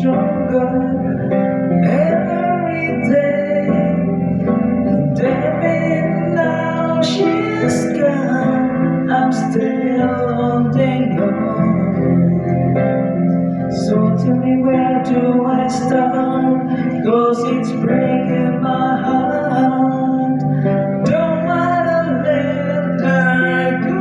stronger every day. And damn it, now she's gone. I'm still holding on. So tell me, where do I start? 'Cause it's breaking my heart. Don't wanna let her go.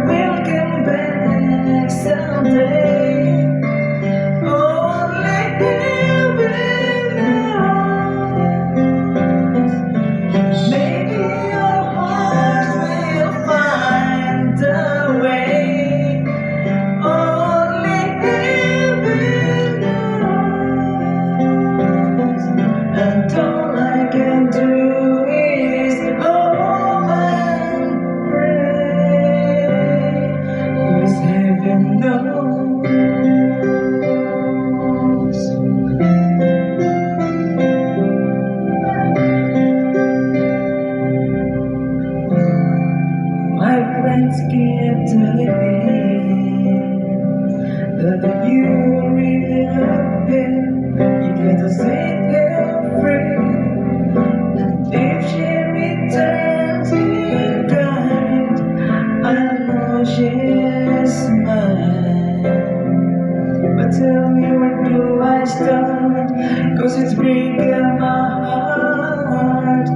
We'll come back someday. Only heaven knows. Maybe your heart will find a way. Only heaven knows. And all I can do is hope and pray. 'Cause heaven knows. My friends keep telling me that if you really love him, you gotta set her free. And if she returns in kind, I know she's mine. But tell me, where do I start? 'Cause it's breaking my heart.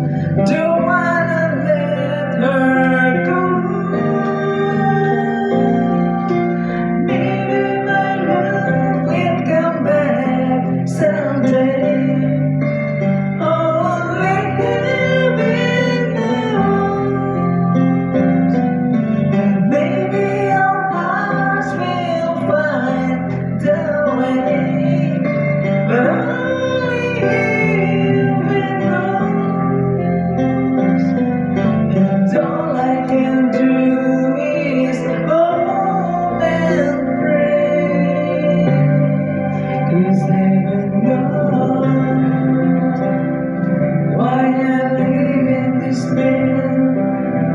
Don't wanna let her go. Maybe my love will come back someday. Only heaven knows. And maybe our hearts will find the way. But only heaven knows. And all I can do is hope and pray. 'Cause heaven knows why I live in despair.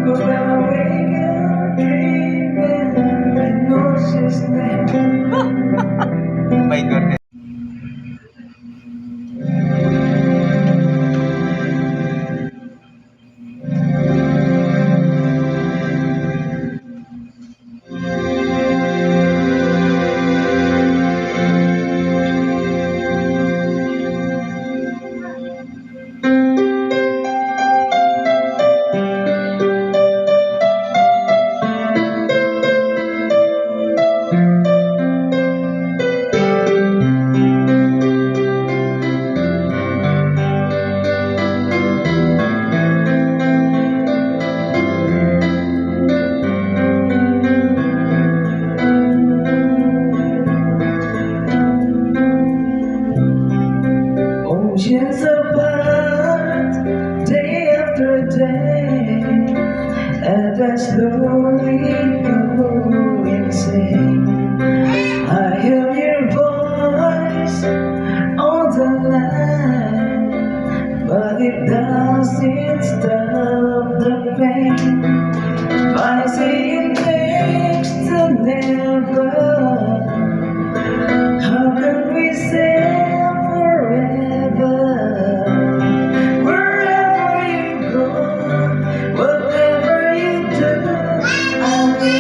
'Cause when I wake up dreaming, I know she's there. My goodness. Oceans apart, day after day, and I slowly go insane. I hear your voice on the line, but it doesn't stop the pain. By saying thanks to never, how can we say forever? Wherever you go, whatever you do, I will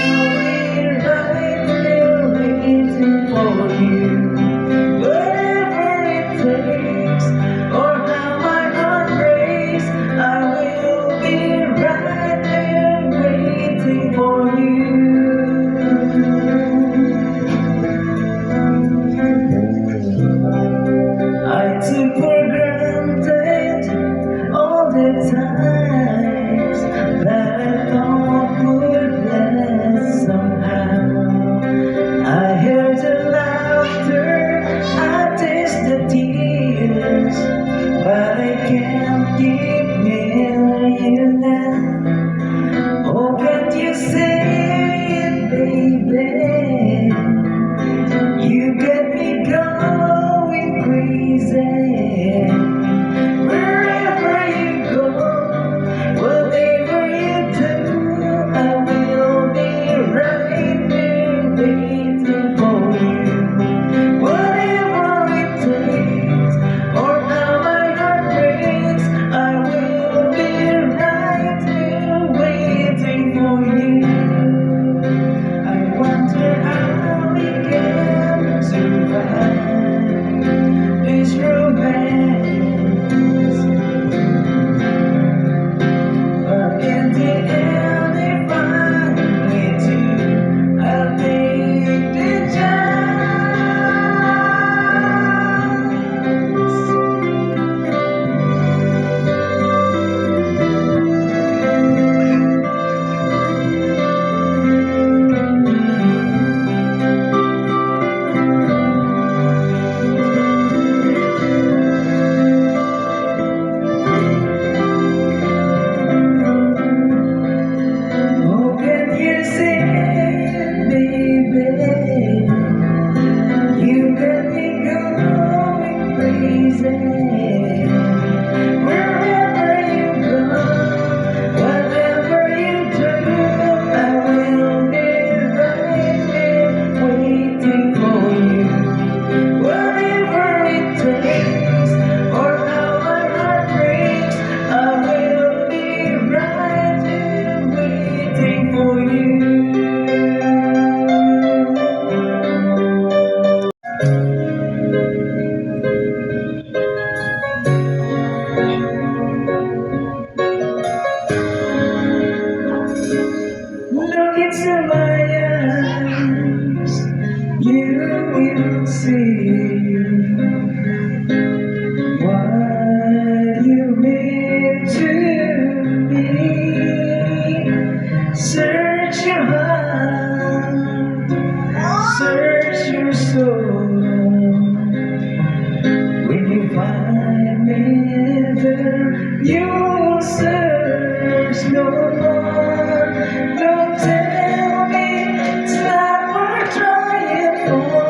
no more. Don't tell me it's not worth trying for.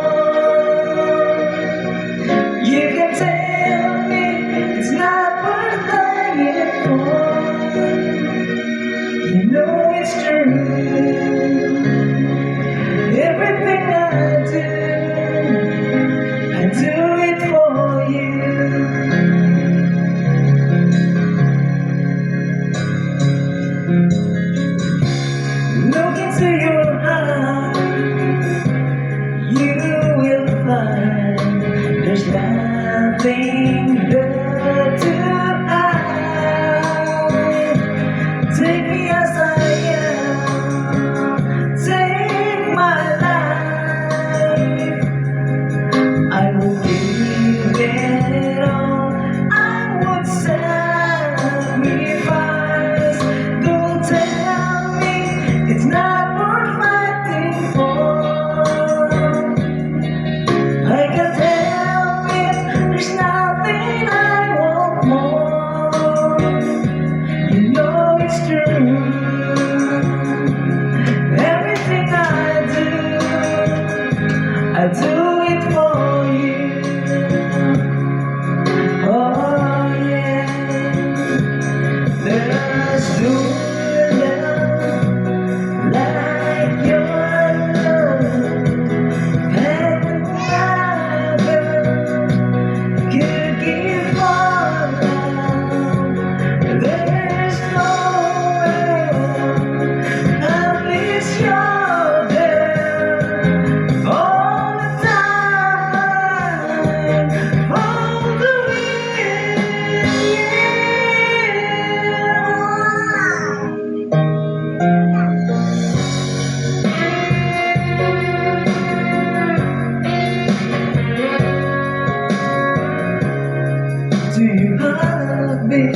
You can tell me it's not worth dying for. You know it's true. Everything I do it for you. Look into your eyes, you will find there's nothing but to hide. Take me as I am, take my life. I will give it all, I would sacrifice. Don't tell me it's not worth fighting for. I can tell it, there's nothing I want more. You know it's true. Everything I do it for you. Oh yeah, there's no love like your love, and never could give more love. There's nowhere unless you're there all the time, all the way. Do you love me?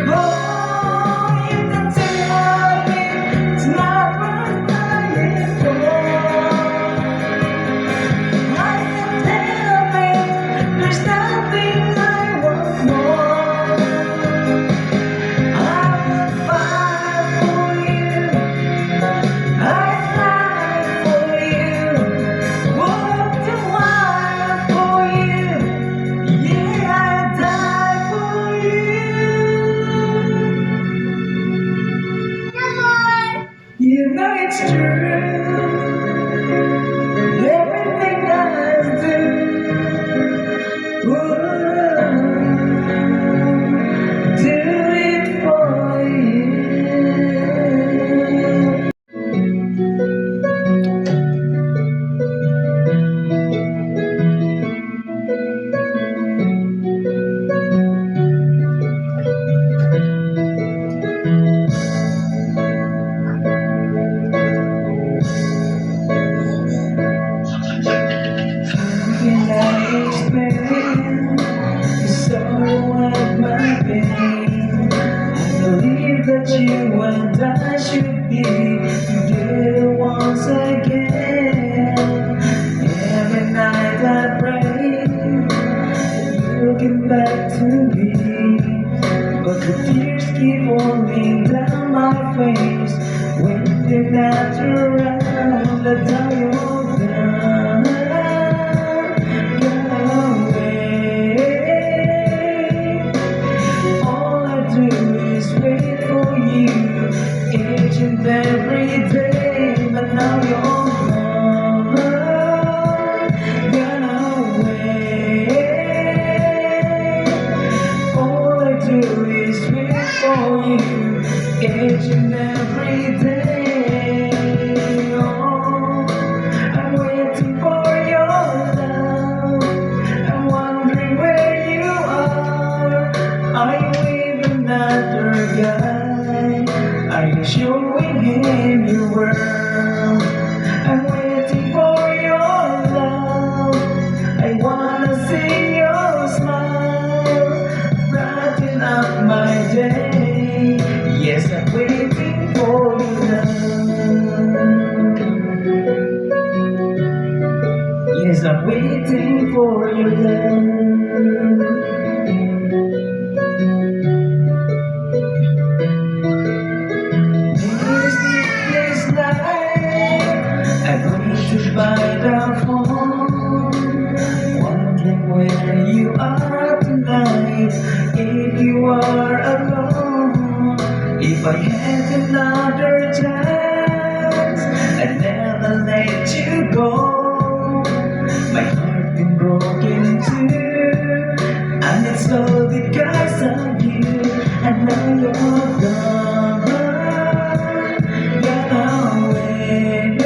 Oh, you can tell me it's not worth dying for. I can tell it, there's nothing I want more. I would fight for you, I'd lie for you, walk the wire for you, yeah, I'd die for you. You know it's true. Everything I do, do it for you. Can I explain the sorrow of my pain? I believe that you and I should be together once again. Every night I pray that you'll get back to me, but the tears keep falling down my face. When they're not around, I die all down. Each and every day, but now you're gone, gone away. All I do is wait for you each and every day. Oh, I'm waiting for your love. I'm wondering where you are. Are you with another guy? Are you showing him your world? I'm waiting for your love. I wanna see your smile, brighten up my day. If I had another chance, I'd never let you go. My heart been broken too, and it's all because of you. I know you're gone away.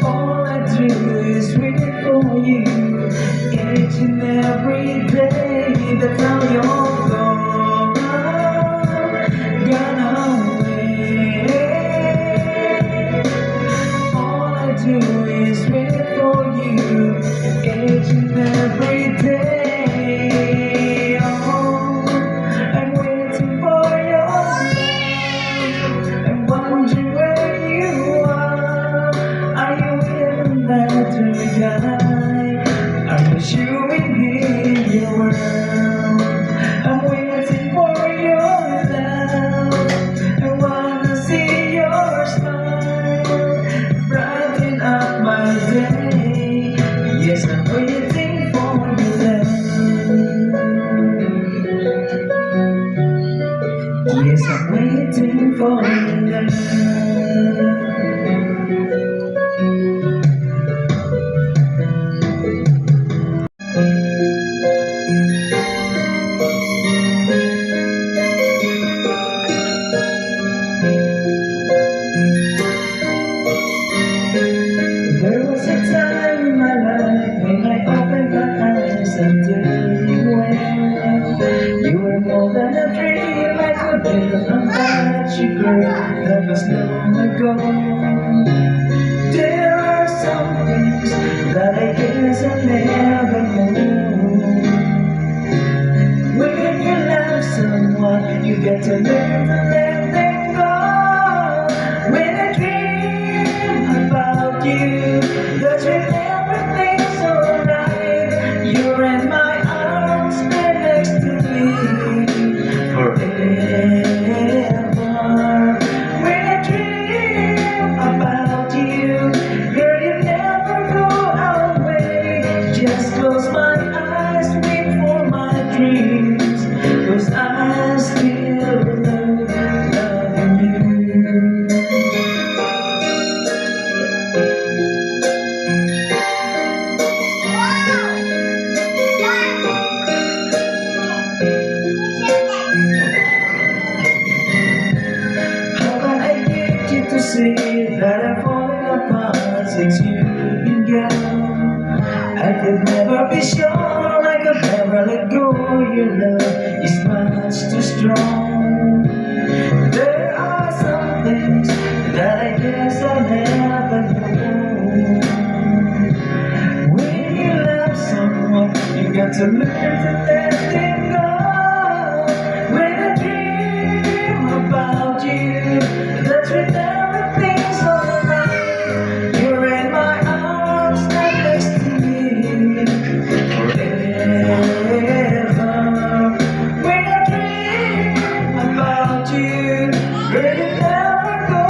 All I do is wait for you each and every day. That's how you're gone away. All I do is wait for you each and every day. Oh, I'm waiting for your love. I'm wondering where you are. Are you with another guy? Are you showing in your world? I'm waiting for your love. I wanna see your smile brighten up my day. Yes, I'm waiting for your love. Yes, I'm waiting for your love. There was a time in my life when I opened my eyes and did well. You were more than a dream I could build on that you grew. That was long ago. There are some things that I guess I never knew. When you love someone, you get to learn to let them go. When I dream about you, that's when everything's alright. You're in my arms, and next to me forever. When I dream about you, girl, you never go away. Just close my eyes, wait for my dreams, 'cause I still loving you. How can I get you to see that I'm falling apart since you've been gone? I could never be sure, I could never let go. Your love is much too strong. There are some things that I guess I'll never know. When you love someone, you got to learn to let them go. When I dream about you, that's when everything's alright. You're in my arms, and next to me forever. When I dream about you, girl, you never go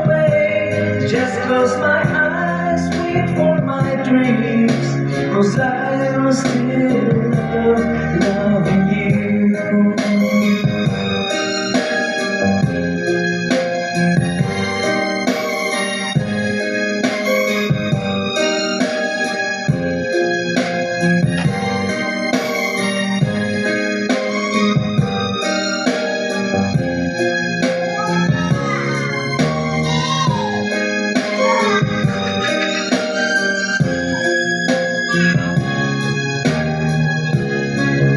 away. Just close my eyes, wait for my dreams, 'cause I'm still loving you.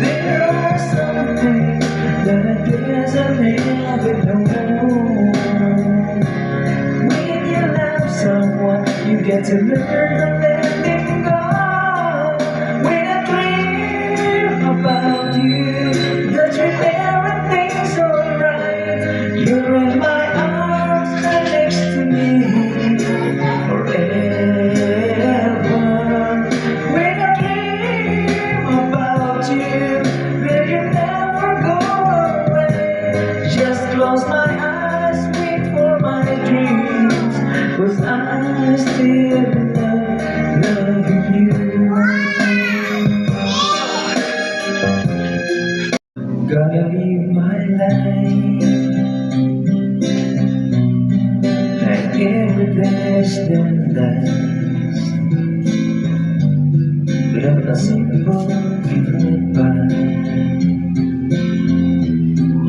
There are some things that I guess I never know. When you love someone, you get to learn to let them go. When I dream about you, that's when everything's alright. You're in my arms, and next to me forever. When I dream about you, will you never go away? Just close my eyes, wait for my dreams, 'cause I still love gonna live my life like every distant lies, without a simple goodbye.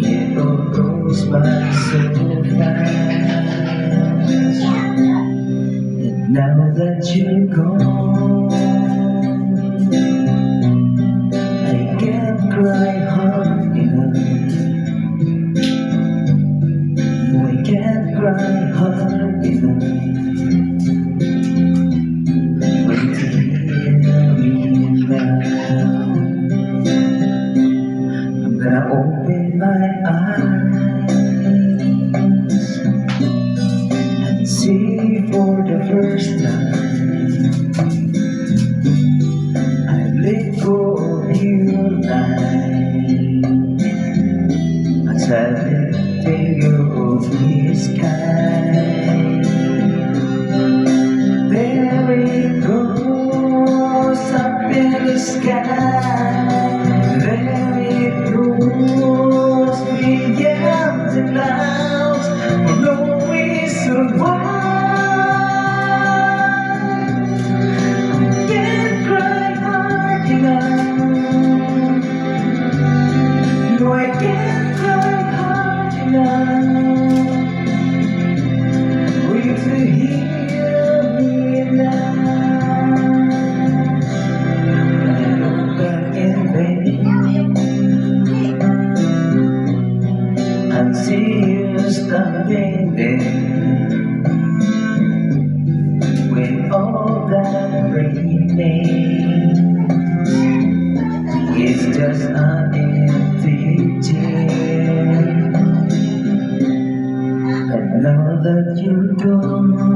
It all goes by so fast, and now that you're gone, I can't cry hard enough. No, I can't cry hard enough. When you hear me now, I'm gonna open my eyes and see for the first time I've let go of you as I let go of the sky. There it goes up in the sky. There it goes beyond the clouds for no reason why. Can't cry hard enough. No, I can't cry hard enough for you to hear me now. When I look back in vain and see you standing there, with all that remains is just an empty chair. And now that you're gone,